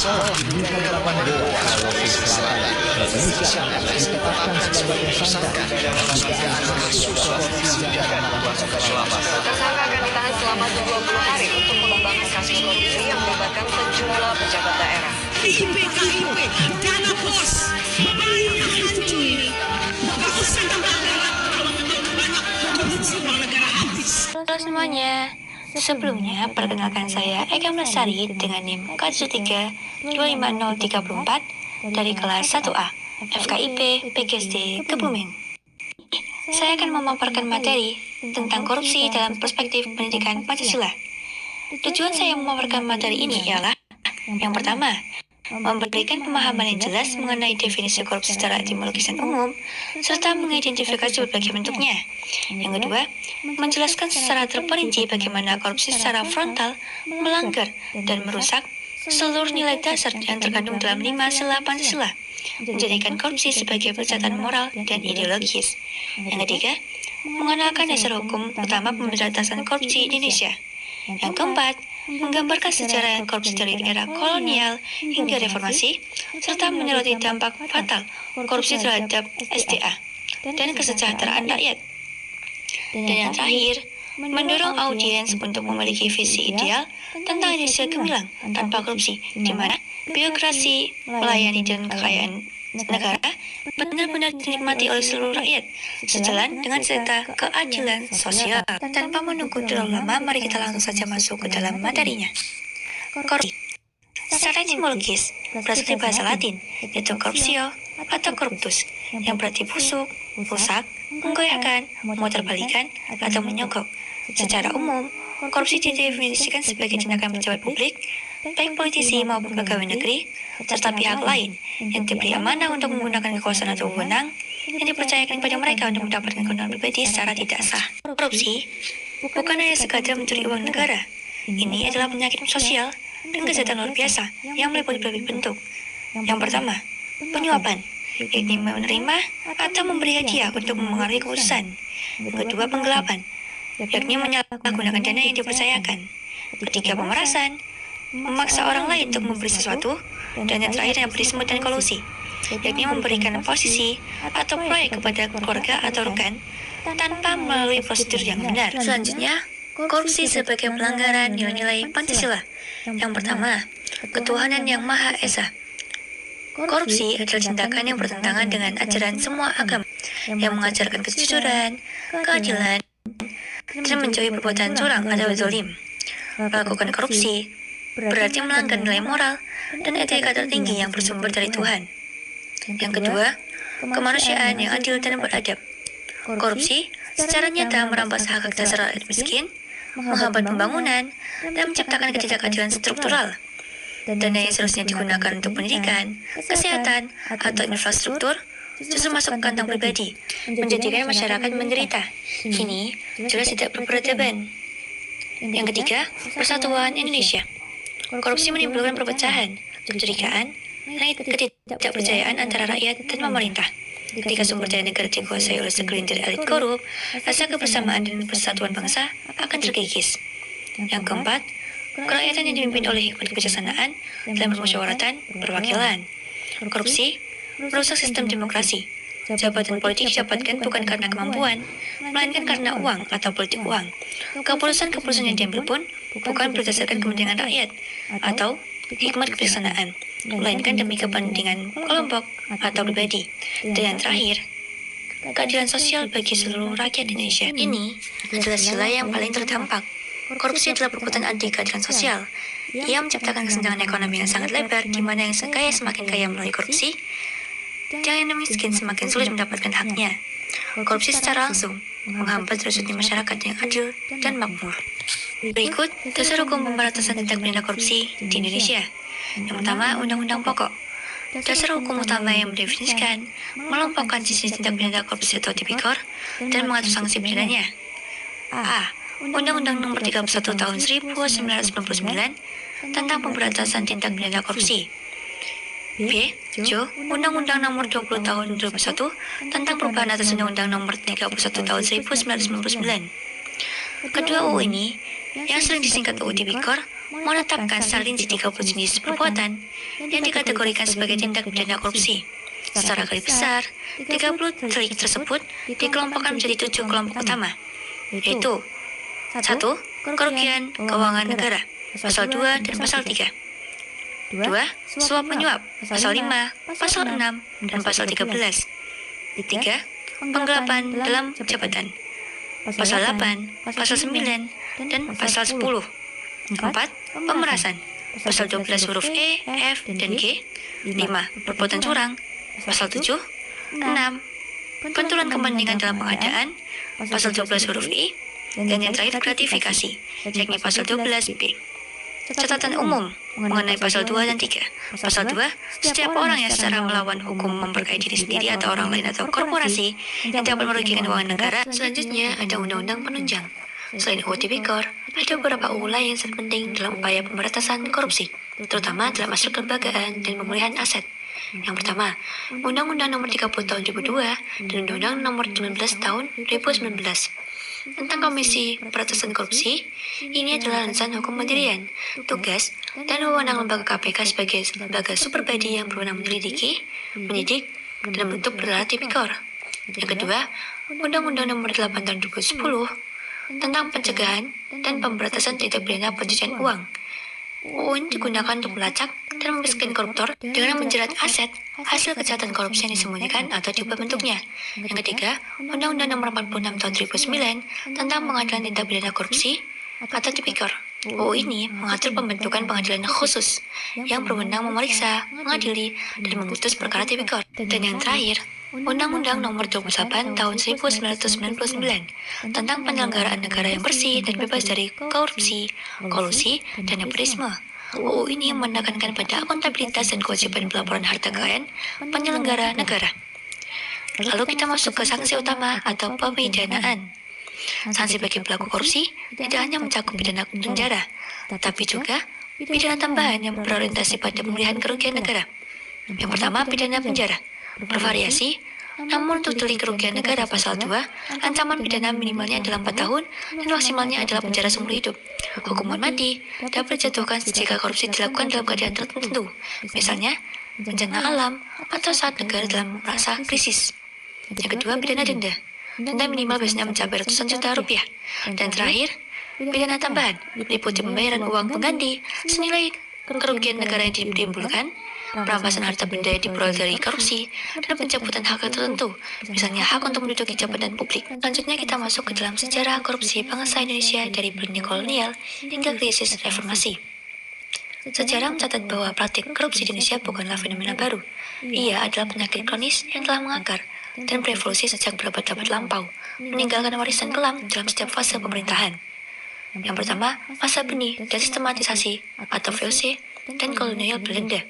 Tersangka akan ditahan selama 20 hari untuk mengembangkan kasus korupsi yang melibatkan sejumlah pejabat daerah. KIP, dana pos, babayang hantu ini. Gak usah nambah-nambah kalau memang banyak korupsi uang negara habis. Halo semuanya, sebelumnya perkenalkan saya Eka Melestari dengan NIM K1325034 dari kelas 1A FKIP PGSD Kebumen. Saya akan memaparkan materi tentang korupsi dalam perspektif pendidikan Pancasila. Tujuan saya memaparkan materi ini ialah yang pertama, memberikan pemahaman yang jelas mengenai definisi korupsi secara etimologis dan umum, serta mengidentifikasi berbagai bentuknya. Yang kedua, menjelaskan secara terperinci bagaimana korupsi secara frontal melanggar dan merusak seluruh nilai dasar yang terkandung dalam 5 sila Pancasila, menjadikan korupsi sebagai pelecehan moral dan ideologis. Yang ketiga, mengenalkan dasar hukum utama pemberantasan korupsi di Indonesia. Yang keempat, menggambarkan sejarah korupsi dari era kolonial hingga reformasi, serta menyoroti dampak fatal korupsi terhadap SDA dan kesejahteraan rakyat. Dan yang terakhir, mendorong audiens untuk memiliki visi ideal tentang Indonesia gemilang tanpa korupsi, di mana birokrasi, melayani dan kekayaan negara benar-benar dinikmati oleh seluruh rakyat, sejalan dengan cita keadilan sosial. Tanpa menunggu terlalu lama, mari kita langsung saja masuk ke dalam materinya. Korupsi secara etimologis berasal dari bahasa Latin, yaitu corruptio atau corruptus, yang berarti busuk, rusak, menggoyahkan, memutarbalikkan, atau menyogok. Secara umum, korupsi didefinisikan sebagai tindakan pejabat publik, baik politisi maupun pegawai negeri, serta pihak lain yang diberi amanah untuk menggunakan kekuasaan atau wewenang yang dipercayakan kepada mereka untuk mendapatkan keuntungan pribadi secara tidak sah. Korupsi bukan hanya sekadar mencuri uang negara. Ini adalah penyakit sosial dan kejahatan luar biasa yang meliputi berbagai bentuk. Yang pertama, penyuapan, yakni menerima atau memberi hadiah untuk memengaruhi keputusan. Yang kedua, penggelapan, yakni menyalahgunakan dana yang dipercayakan. Ketiga, pemerasan, memaksa orang lain untuk memberi sesuatu. Dan yang terakhir yang disebut dengan kolusi, yakni memberikan posisi atau proyek kepada keluarga atau rekan tanpa melalui prosedur yang benar. Selanjutnya, korupsi sebagai pelanggaran nilai-nilai Pancasila. Yang pertama, ketuhanan yang Maha Esa. Korupsi adalah tindakan yang bertentangan dengan ajaran semua agama yang mengajarkan kejujuran, keadilan, dan menjauhi perbuatan curang atau zalim. Melakukan korupsi berarti melanggar nilai moral dan etika tertinggi yang bersumber dari Tuhan. Yang kedua, kemanusiaan yang adil dan beradab. Korupsi secara nyata merampas hak dasar rakyat miskin, menghambat pembangunan, dan menciptakan ketidakadilan struktural. Dana yang seharusnya digunakan untuk pendidikan, kesehatan, atau infrastruktur justru masuk ke kantong pribadi, menjadikan masyarakat menderita. Ini jelas tidak berperadaban. Yang ketiga, persatuan Indonesia. Korupsi menimbulkan perpecahan, kecurigaan, dan ketidakpercayaan antara rakyat dan pemerintah. Ketika sumber daya negara dikuasai oleh segelintir elit korup, rasa kebersamaan dan persatuan bangsa akan terkikis. Yang keempat, kerakyatan yang dipimpin oleh hikmat kebijaksanaan dalam permusyawaratan perwakilan. Korupsi merusak sistem demokrasi. Jabatan politik didapatkan bukan karena kemampuan, melainkan karena uang atau politik uang. Keputusan-keputusan yang diambil pun bukan berdasarkan kepentingan rakyat atau hikmat kebijaksanaan, melainkan demi kepentingan kelompok atau pribadi. Dan yang terakhir, keadilan sosial bagi seluruh rakyat Indonesia. Ini adalah sila yang paling terdampak. Korupsi adalah perbuatan anti keadilan sosial. Ia menciptakan kesenjangan ekonomi yang sangat lebar, di mana yang kaya semakin kaya melalui korupsi, dan yang miskin semakin sulit mendapatkan haknya. Korupsi secara langsung menghambat terwujudnya masyarakat yang adil dan makmur. Berikut dasar hukum pemberantasan tindak pidana korupsi di Indonesia. Yang pertama, Undang-Undang Pokok. Dasar hukum utama yang mendefinisikan, melompokan jenis tindak pidana korupsi atau tipikor, dan mengatur sanksi pidananya. A. Undang-Undang Nomor 31 Tahun 1999 tentang pemberantasan tindak pidana korupsi. B. Undang-Undang Nomor 20 Tahun 2001 tentang perubahan atas Undang-Undang Nomor 31 Tahun 1999. Kedua UU ini, yang sering disingkat UU Tipikor, menetapkan selinci 30 jenis perbuatan yang dikategorikan sebagai tindak pidana korupsi. Secara garis besar, 30 delik tersebut dikelompokkan menjadi 7 kelompok utama, yaitu 1. Kerugian keuangan negara, pasal 2 dan pasal 3. 2. Suap menyuap, pasal 5, pasal 6, dan pasal 13. 3. Penggelapan dalam jabatan, pasal 8, pasal 9, dan pasal 10. 4. Pemerasan, pasal 12 huruf E, F, dan G. 5. Perbuatan curang, pasal 7. 6. Benturan kepentingan dalam pengadaan, pasal 12 huruf I. Dan yang terakhir gratifikasi, yakni pasal 12B. Catatan umum mengenai pasal 2 dan 3. Pasal 2, setiap orang yang secara melawan hukum memperkaya diri sendiri atau orang lain atau korporasi yang dapat merugikan keuangan negara. Selanjutnya ada undang-undang penunjang. Selain UU Tipikor, ada beberapa UU lain yang sangat penting dalam upaya pemberantasan korupsi, terutama dalam aspek kelembagaan dan pemulihan aset. Yang pertama, Undang-Undang Nomor 30 Tahun 2002 dan Undang-Undang Nomor 19 Tahun 2019 tentang Komisi Pemberantasan Korupsi. Ini adalah landasan hukum pendirian, tugas, dan wewenang lembaga KPK sebagai lembaga superbody yang berwenang menyelidiki, menyidik, dan membentuk perkara tipikor. Yang kedua, Undang-Undang Nomor 8 Tahun 2010 tentang pencegahan dan pemberantasan tindak pidana pencucian uang. UU ini digunakan untuk melacak dan memisahkan koruptor dengan menjerat aset hasil kejahatan korupsi yang disembunyikan atau diubah bentuknya. Yang ketiga, Undang-Undang Nomor 46 Tahun 2009 tentang pengadilan tindak pidana korupsi atau tipikor. UU ini mengatur pembentukan pengadilan khusus yang berwenang memeriksa, mengadili, dan memutus perkara tipikor. Dan yang terakhir, Undang-Undang Nomor 28 Tahun 1999 tentang penyelenggaraan negara yang bersih dan bebas dari korupsi, kolusi, dan nepotisme. UU ini menekankan pada akuntabilitas dan kewajiban pelaporan harta kekayaan penyelenggara negara. Lalu kita masuk ke sanksi utama atau pemidanaan. Sanksi bagi pelaku korupsi tidak hanya mencakup pidana penjara, tapi juga pidana tambahan yang berorientasi pada pemulihan kerugian negara. Yang pertama, pidana penjara. Bervariasi, namun untuk delik kerugian negara pasal 2, ancaman pidana minimalnya adalah 4 tahun dan maksimalnya adalah penjara seumur hidup. Hukuman mati dapat dijatuhkan jika korupsi dilakukan dalam keadaan tertentu, misalnya bencana alam atau saat negara dalam masa krisis. Yang kedua, pidana denda. Denda minimal biasanya mencapai ratusan juta rupiah. Dan terakhir, pidana tambahan meliputi pembayaran uang pengganti senilai kerugian negara yang ditimbulkan, perampasan harta benda yang diperoleh dari korupsi, dan pencabutan hak tertentu, misalnya hak untuk menduduki jabatan publik. Selanjutnya kita masuk ke dalam sejarah korupsi bangsa Indonesia dari periode kolonial hingga krisis reformasi. Sejarah mencatat bahwa praktik korupsi di Indonesia bukanlah fenomena baru. Ia adalah penyakit kronis yang telah mengakar dan berevolusi sejak berabad-abad lampau, meninggalkan warisan kelam dalam setiap fase pemerintahan. Yang pertama, masa benih dan sistematisasi atau VOC dan kolonial Belanda.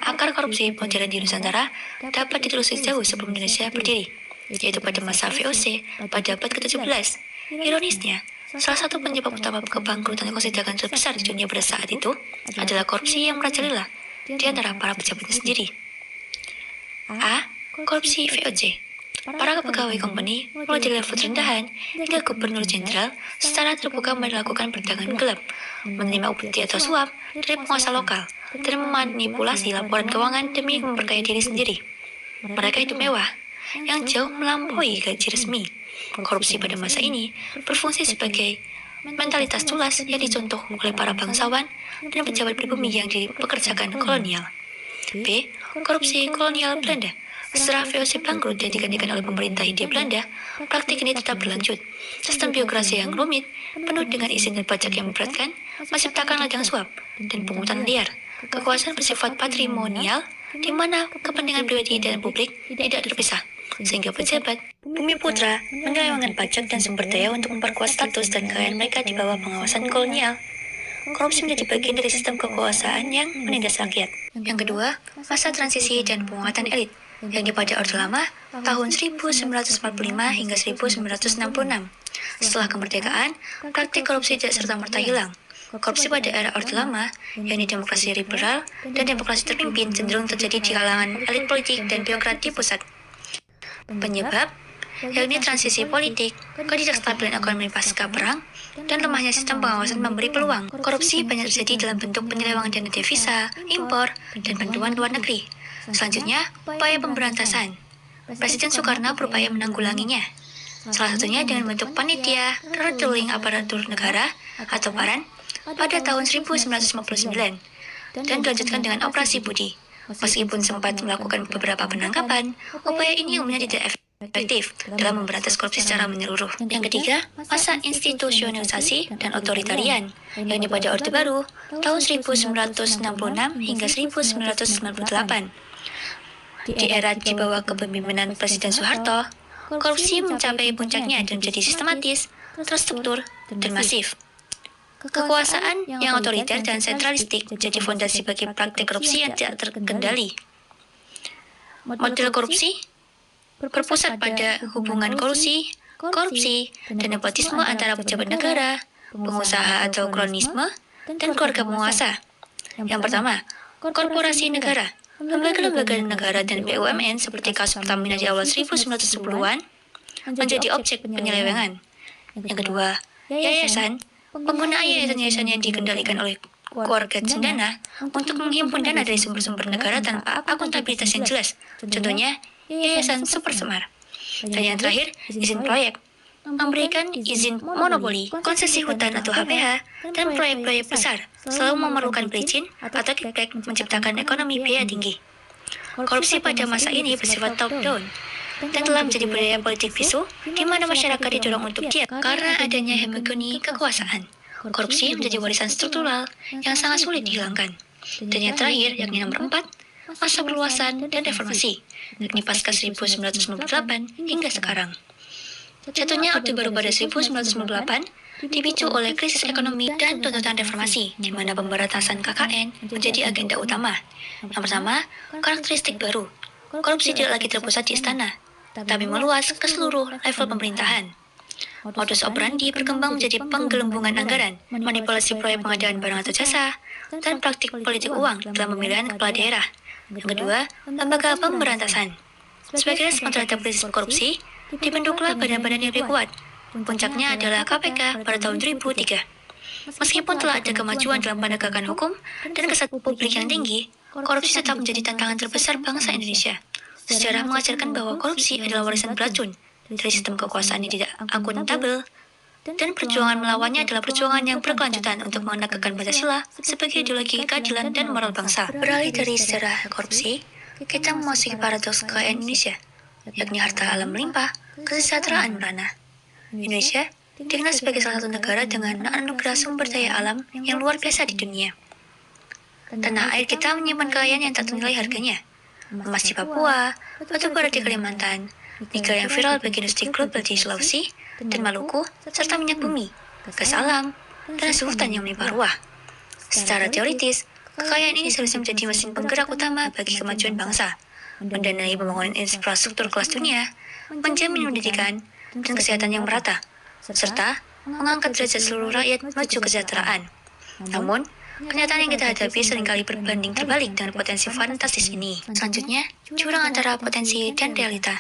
Akar korupsi modern di Nusantara dapat ditelusuri jauh sebelum Indonesia berdiri, yaitu pada masa VOC pada abad ke-17. Ironisnya, salah satu penyebab utama kebangkrutan konsidagan terbesar di dunia pada saat itu adalah korupsi yang merajalela di antara para pejabatnya sendiri. A. Korupsi VOC. Para pegawai company, mulai dari level rendahan hingga gubernur jenderal, secara terbuka melakukan perdagangan gelap, menerima upeti atau suap dari penguasa lokal, dan memanipulasi laporan keuangan demi memperkaya diri sendiri. Mereka hidup mewah, yang jauh melampaui gaji resmi. Korupsi pada masa ini berfungsi sebagai mentalitas culas yang dicontoh oleh para bangsawan dan pejabat pribumi yang dipekerjakan kolonial. B. Korupsi kolonial Belanda. Setelah VOC bangkrut dan digantikan oleh pemerintah Hindia Belanda, praktik ini tetap berlanjut. Sistem birokrasi yang rumit, penuh dengan izin dan pajak yang memberatkan, menciptakan ladang suap dan pungutan liar. Kekuasaan bersifat patrimonial, di mana kepentingan pribadi dan publik tidak terpisah, sehingga pejabat bumi putra menyelewengkan pajak dan sumber daya untuk memperkuat status dan kekayaan mereka di bawah pengawasan kolonial. Korupsi menjadi bagian dari sistem kekuasaan yang menindas rakyat. Yang kedua, masa transisi dan penguatan elit, yakni pada Orde Lama tahun 1945 hingga 1966. Setelah kemerdekaan, praktik korupsi tidak serta-merta hilang. Korupsi pada era Orde Lama, yakni demokrasi liberal dan demokrasi terpimpin, cenderung terjadi di kalangan elit politik dan birokrat di pusat. Penyebab, yakni transisi politik, ketidakstabilan ekonomi pasca perang, dan lemahnya sistem pengawasan memberi peluang. Korupsi banyak terjadi dalam bentuk penyelewangan dana devisa, impor, dan bantuan luar negeri. Selanjutnya, upaya pemberantasan. Presiden Soekarno berupaya menanggulanginya. Salah satunya dengan bentuk panitia retooling aparatur negara atau PARAN pada tahun 1959 dan dilanjutkan dengan Operasi Budi. Meskipun sempat melakukan beberapa penangkapan, upaya ini umumnya tidak efektif dalam memberantas korupsi secara menyeluruh. Yang ketiga, masa institusionalisasi dan otoritarian, yakni pada Orde Baru tahun 1966 hingga 1998. Di era di bawah kepemimpinan Presiden Soeharto, korupsi mencapai puncaknya dan menjadi sistematis, terstruktur, dan masif. Kekuasaan yang otoriter dan sentralistik menjadi fondasi bagi praktik korupsi yang tidak terkendali. Model korupsi berpusat pada hubungan korupsi, dan nepotisme antara pejabat negara, pengusaha atau kronisme, dan keluarga penguasa. Yang pertama, korporasi negara. Lembaga-lembaga negara dan BUMN seperti kasus Pertamina di awal 1910-an menjadi objek penyelewengan. Yang kedua, yayasan. Penggunaan yayasan-yayasan yang dikendalikan oleh keluarga cendana untuk menghimpun dana dari sumber-sumber negara tanpa akuntabilitas yang jelas. Contohnya, Yayasan Super Semar. Dan yang terakhir, izin proyek. Memberikan izin monopoli, konsesi hutan atau HPH, dan proyek-proyek besar selalu memerlukan berizin atau kickback menciptakan ekonomi biaya tinggi. Korupsi pada masa ini bersifat top-down dan telah menjadi budaya politik bisu di mana masyarakat didorong untuk diam karena adanya hegemoni kekuasaan. Korupsi menjadi warisan struktural yang sangat sulit dihilangkan. Dan yang terakhir, yakni nomor 4, masa perluasan dan reformasi, yakni pasca 1998 hingga sekarang. Jatuhnya Orde Baru pada 1998 dipicu oleh krisis ekonomi dan tuntutan reformasi, di mana pemberantasan KKN menjadi agenda utama. Yang pertama, karakteristik baru. Korupsi tidak lagi terpusat di istana, tapi meluas ke seluruh level pemerintahan. Modus operandi berkembang menjadi penggelembungan anggaran, manipulasi proyek pengadaan barang atau jasa, dan praktik politik uang dalam pemilihan kepala daerah. Yang kedua, lembaga pemberantasan. Sebagai respon terhadap krisis korupsi, dibentuklah badan-badan yang lebih kuat. Puncaknya adalah KPK pada tahun 2003. Meskipun telah ada kemajuan dalam penegakan hukum dan kesadaran publik yang tinggi, korupsi tetap menjadi tantangan terbesar bangsa Indonesia. Sejarah mengajarkan bahwa korupsi adalah warisan beracun dari sistem kekuasaan yang tidak akuntabel, dan perjuangan melawannya adalah perjuangan yang berkelanjutan untuk menegakkan Pancasila sebagai ideologi keadilan dan moral bangsa. Beralih dari sejarah korupsi, kita memasuki paradoks kekayaan Indonesia, yakni harta alam melimpah, kesejahteraan merana. Indonesia dikenal sebagai salah satu negara dengan anugerah sumber daya alam yang luar biasa di dunia. Tanah air kita menyimpan kekayaan yang tak ternilai harganya. Emas di Papua, batu bara di Kalimantan, nikel yang viral bagi industri global di Sulawesi dan Maluku, serta minyak bumi, gas alam, dan hasil hutan yang melimpah ruah. Secara teoritis, kekayaan ini seharusnya menjadi mesin penggerak utama bagi kemajuan bangsa, mendanai pembangunan infrastruktur kelas dunia, menjamin pendidikan dan kesehatan yang merata, serta mengangkat derajat seluruh rakyat menuju kesejahteraan. Namun, kenyataan yang kita hadapi seringkali berbanding terbalik dengan potensi fantastis ini. Selanjutnya, jurang antara potensi dan realita.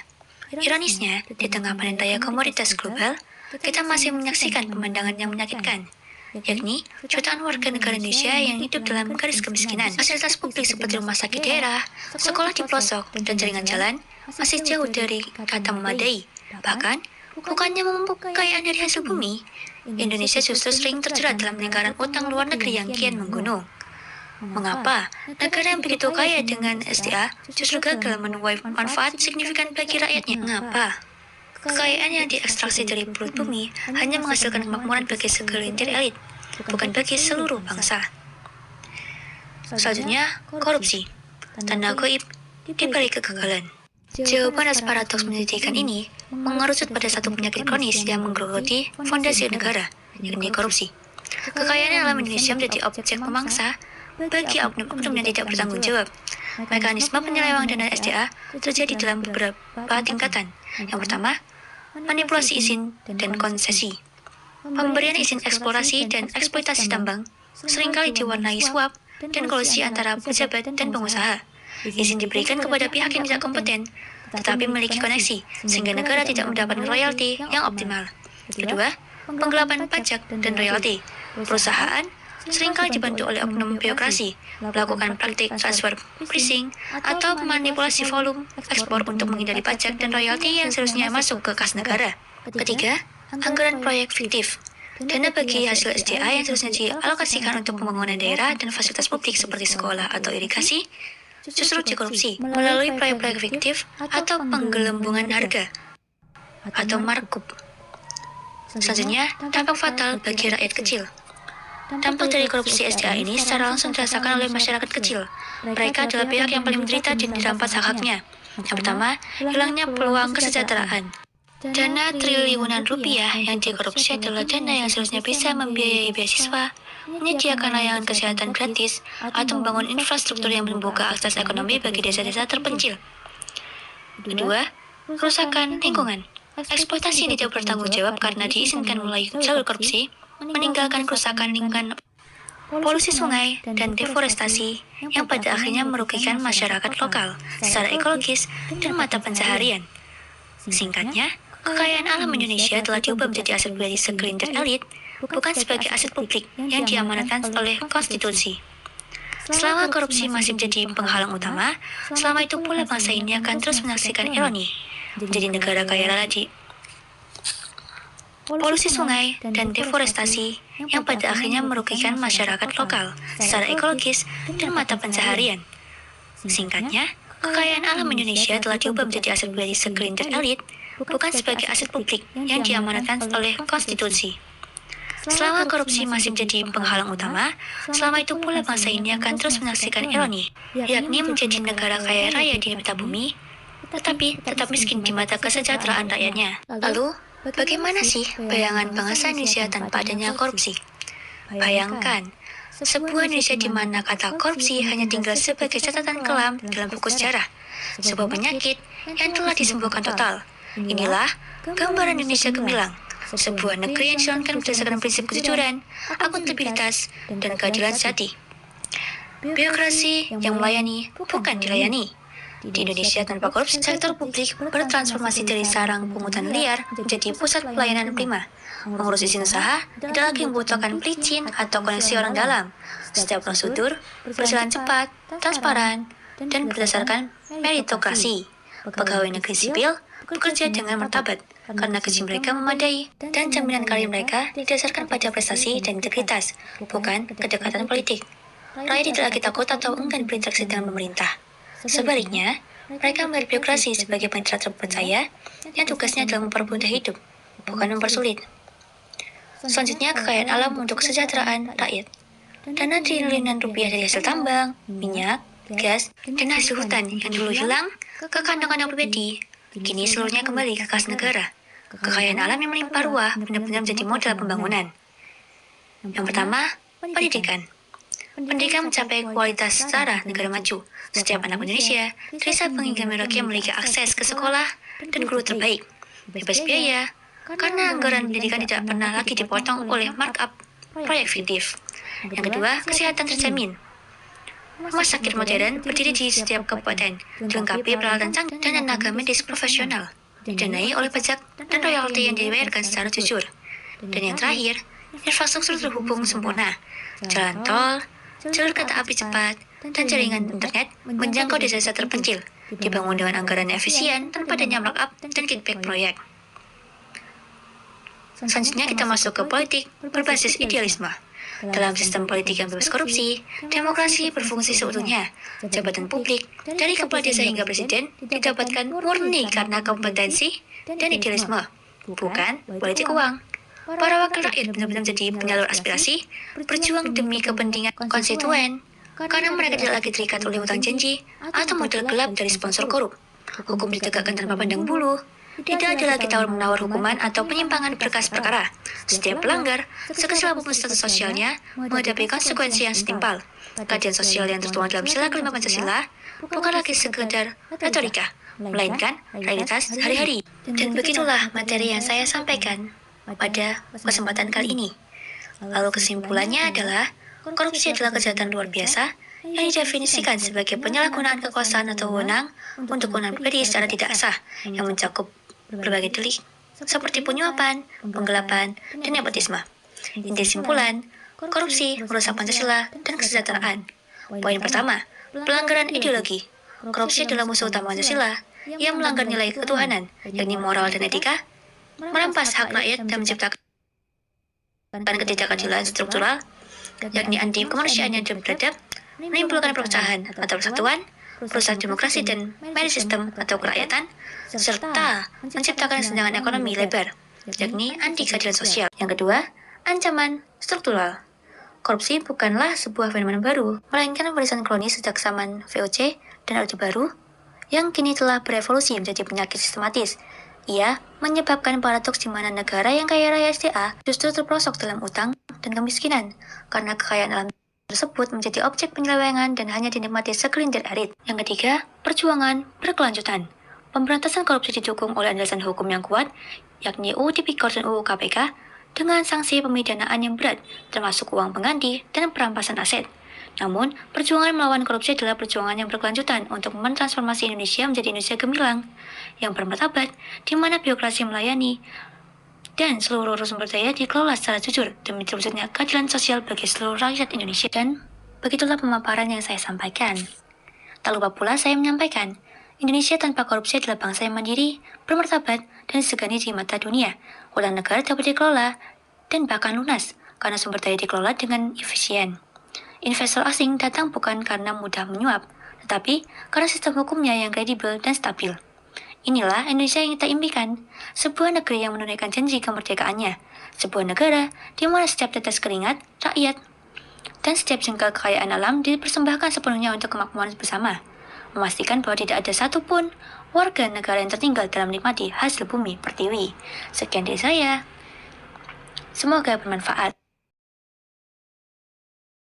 Ironisnya, di tengah panen raya komoditas global, kita masih menyaksikan pemandangan yang menyakitkan, yakni jutaan warga negara Indonesia yang hidup dalam garis kemiskinan. Fasilitas publik seperti rumah sakit daerah, sekolah di pelosok, dan jaringan jalan masih jauh dari kata memadai. Bahkan, bukannya memupuk kekayaan dari hasil bumi, Indonesia justru sering terjerat dalam lingkaran utang luar negeri yang kian menggunung. Mengapa negara yang begitu kaya dengan SDA justru gagal menuai manfaat signifikan bagi rakyatnya? Mengapa kekayaan yang diekstraksi dari perut bumi hanya menghasilkan kemakmuran bagi segelintir elit, bukan bagi seluruh bangsa? Selanjutnya, korupsi. Tanda goib di balik kegagalan. Jawaban atas paradoks menyedihkan ini mengerucut pada satu penyakit kronis yang menggerogoti fondasi negara, yakni korupsi. Kekayaan alam Indonesia menjadi objek pemangsa bagi oknum-oknum yang tidak bertanggung jawab. Mekanisme penyelewengan dana SDA terjadi dalam beberapa tingkatan. Yang pertama, manipulasi izin dan konsesi. Pemberian izin eksplorasi dan eksploitasi tambang seringkali diwarnai suap dan kolusi antara pejabat dan pengusaha. Izin diberikan kepada pihak yang tidak kompeten, tetapi memiliki koneksi, sehingga negara tidak mendapatkan royalti yang optimal. Kedua, penggelapan pajak dan royalti. Perusahaan seringkali dibantu oleh oknum birokrasi, melakukan praktik transfer pricing atau manipulasi volume ekspor untuk menghindari pajak dan royalti yang seharusnya masuk ke kas negara. Ketiga, anggaran proyek fiktif. Dana bagi hasil SDA yang seharusnya dialokasikan untuk pembangunan daerah dan fasilitas publik seperti sekolah atau irigasi, justru dikorupsi melalui proyek-proyek fiktif atau penggelembungan harga atau markup. Selanjutnya, dampak fatal bagi rakyat kecil. Dampak dari korupsi SDA ini secara langsung dirasakan oleh masyarakat kecil. Mereka adalah pihak yang paling menderita dan dirampas hak-haknya. Yang pertama, hilangnya peluang kesejahteraan. Dana triliunan rupiah yang dikorupsi adalah dana yang seharusnya bisa membiayai beasiswa, menyediakan layanan kesehatan gratis, atau membangun infrastruktur yang membuka akses ekonomi bagi desa-desa terpencil. Kedua, kerusakan lingkungan. Eksploitasi yang tidak bertanggung jawab karena diizinkan melalui jalur korupsi, meninggalkan kerusakan lingkungan, polusi sungai, dan deforestasi yang pada akhirnya merugikan masyarakat lokal secara ekologis dan mata pencaharian. Singkatnya, kekayaan alam Indonesia telah diubah menjadi aset pribadi segelintir elit, bukan sebagai aset publik yang diamanatkan oleh konstitusi. Selama korupsi masih menjadi penghalang utama, selama itu pula bangsa ini akan terus menyaksikan ironi, menjadi negara kaya raya di polusi sungai dan deforestasi yang pada akhirnya merugikan masyarakat lokal secara ekologis dan mata pencaharian. Singkatnya, kekayaan alam Indonesia telah diubah menjadi aset pribadi segelintir elit, bukan sebagai aset publik yang diamanatkan oleh konstitusi. Selama korupsi masih menjadi penghalang utama, selama itu pula bangsa ini akan terus menyaksikan ironi, yakni menjadi negara kaya raya di mata bumi, tetapi tetap miskin di mata kesejahteraan rakyatnya. Lalu, bagaimana sih bayangan bangsa Indonesia tanpa adanya korupsi? Bayangkan, sebuah Indonesia di mana kata korupsi hanya tinggal sebagai catatan kelam dalam buku sejarah, sebuah penyakit yang telah disembuhkan total. Inilah gambaran Indonesia gemilang, sebuah negeri yang dijalankan berdasarkan prinsip kejujuran, akuntabilitas, dan keadilan sejati. Birokrasi yang melayani, bukan dilayani. Di Indonesia tanpa korupsi, sektor publik bertransformasi dari sarang pungutan liar menjadi pusat pelayanan prima. Mengurus izin usaha tidak lagi membutuhkan pelicin atau koneksi orang dalam. Setiap prosedur berjalan cepat, transparan, dan berdasarkan meritokrasi. Pegawai negeri sipil bekerja dengan martabat karena gaji mereka memadai dan jaminan karir mereka didasarkan pada prestasi dan integritas, bukan kedekatan politik. Rakyat tidak lagi takut atau enggan berinteraksi dengan pemerintah. Sebaliknya, mereka melihat birokrasi sebagai mitra terpercaya yang tugasnya adalah mempermudah hidup, bukan mempersulit. Selanjutnya, kekayaan alam untuk kesejahteraan rakyat. Dana triliunan rupiah dari hasil tambang, minyak, gas, dan hasil hutan yang dulu hilang ke kantong-kantong pribadi, kini seluruhnya kembali ke kas negara. Kekayaan alam yang melimpah ruah benar-benar menjadi modal pembangunan. Yang pertama, pendidikan. Pendidikan mencapai kualitas setara negara maju. Setiap anak Indonesia, dari Sabang hingga Merauke memiliki akses ke sekolah dan guru terbaik, bebas biaya, karena anggaran pendidikan tidak pernah lagi dipotong oleh markup proyek fiktif. Yang kedua, kesehatan terjamin. Rumah sakit modern berdiri di setiap kabupaten, dilengkapi peralatan canggih dan tenaga medis profesional, didanai oleh pajak dan royalti yang dibayarkan secara jujur. Dan yang terakhir, infrastruktur terhubung sempurna, jalan tol, jalur kereta api cepat, dan jaringan internet menjangkau desa-desa terpencil, dibangun dengan anggaran efisien tanpa adanya markup dan kickback proyek. Selanjutnya kita masuk ke politik berbasis idealisme. Dalam sistem politik yang bebas korupsi, demokrasi berfungsi seutuhnya. Jabatan publik, dari kepala desa hingga presiden, didapatkan murni karena kompetensi dan idealisme, bukan politik uang. Para wakil rakyat benar-benar menjadi penyalur aspirasi, berjuang demi kepentingan konstituen, karena mereka tidak lagi terikat oleh hutang janji atau modal gelap dari sponsor korup. Hukum ditegakkan tanpa pandang bulu. Tidak ada lagi tawar-menawar hukuman atau penyimpangan berkas perkara. Setiap pelanggar, sekecil apapun status sosialnya, menghadapi konsekuensi yang setimpal. Keadilan sosial yang tertuang dalam sila kelima Pancasila bukan lagi sekedar retorika, melainkan realitas hari-hari. Dan begitulah materi yang saya sampaikan pada kesempatan kali ini. Lalu kesimpulannya adalah, korupsi adalah kejahatan luar biasa yang didefinisikan sebagai penyalahgunaan kekuasaan atau wewenang untuk kewenangan pribadi secara tidak sah yang mencakup berbagai delik seperti penyuapan, penggelapan, dan nepotisme. Inti kesimpulan, korupsi merusak Pancasila dan kesejahteraan. Poin pertama, pelanggaran ideologi. Korupsi adalah musuh utama Pancasila. Ia melanggar nilai ketuhanan, yakni moral dan etika, merampas hak rakyat dan menciptakan ketidakadilan struktural, yakni anti kemanusiaan yang beradab, menimbulkan perpecahan atau persatuan, merusak demokrasi dan media sistem atau kerakyatan, serta menciptakan kesenjangan ekonomi lebar, yakni anti keadilan sosial. Yang kedua, ancaman struktural. Korupsi bukanlah sebuah fenomena baru, melainkan warisan koloni sejak zaman VOC dan Orde Baru, yang kini telah berevolusi menjadi penyakit sistematis. Ia menyebabkan paradoks di mana negara yang kaya raya SDA justru terperosok dalam utang dan kemiskinan, karena kekayaan alam tersebut menjadi objek penyelewengan dan hanya dinikmati segelintir elit. Yang ketiga, perjuangan berkelanjutan. Pemberantasan korupsi didukung oleh landasan hukum yang kuat, yakni UU Tipikor dan UU KPK, dengan sanksi pemidanaan yang berat, termasuk uang pengganti dan perampasan aset. Namun, perjuangan melawan korupsi adalah perjuangan yang berkelanjutan untuk mentransformasi Indonesia menjadi Indonesia gemilang, yang bermartabat, di mana birokrasi melayani, dan seluruh sumber daya dikelola secara jujur demi terwujudnya keadilan sosial bagi seluruh rakyat Indonesia. Dan begitulah pemaparan yang saya sampaikan. Tak lupa pula saya menyampaikan, Indonesia tanpa korupsi adalah bangsa yang mandiri, bermartabat, dan disegani di mata dunia. Uang negara dapat dikelola dan bahkan lunas, karena sumber daya dikelola dengan efisien. Investor asing datang bukan karena mudah menyuap, tetapi karena sistem hukumnya yang kredibel dan stabil. Inilah Indonesia yang kita impikan, sebuah negeri yang menunaikan janji kemerdekaannya, sebuah negara di mana setiap tetes keringat rakyat dan setiap jengkal kekayaan alam dipersembahkan sepenuhnya untuk kemakmuran bersama, memastikan bahwa tidak ada satupun warga negara yang tertinggal dalam menikmati hasil bumi pertiwi. Sekian dari saya, semoga bermanfaat.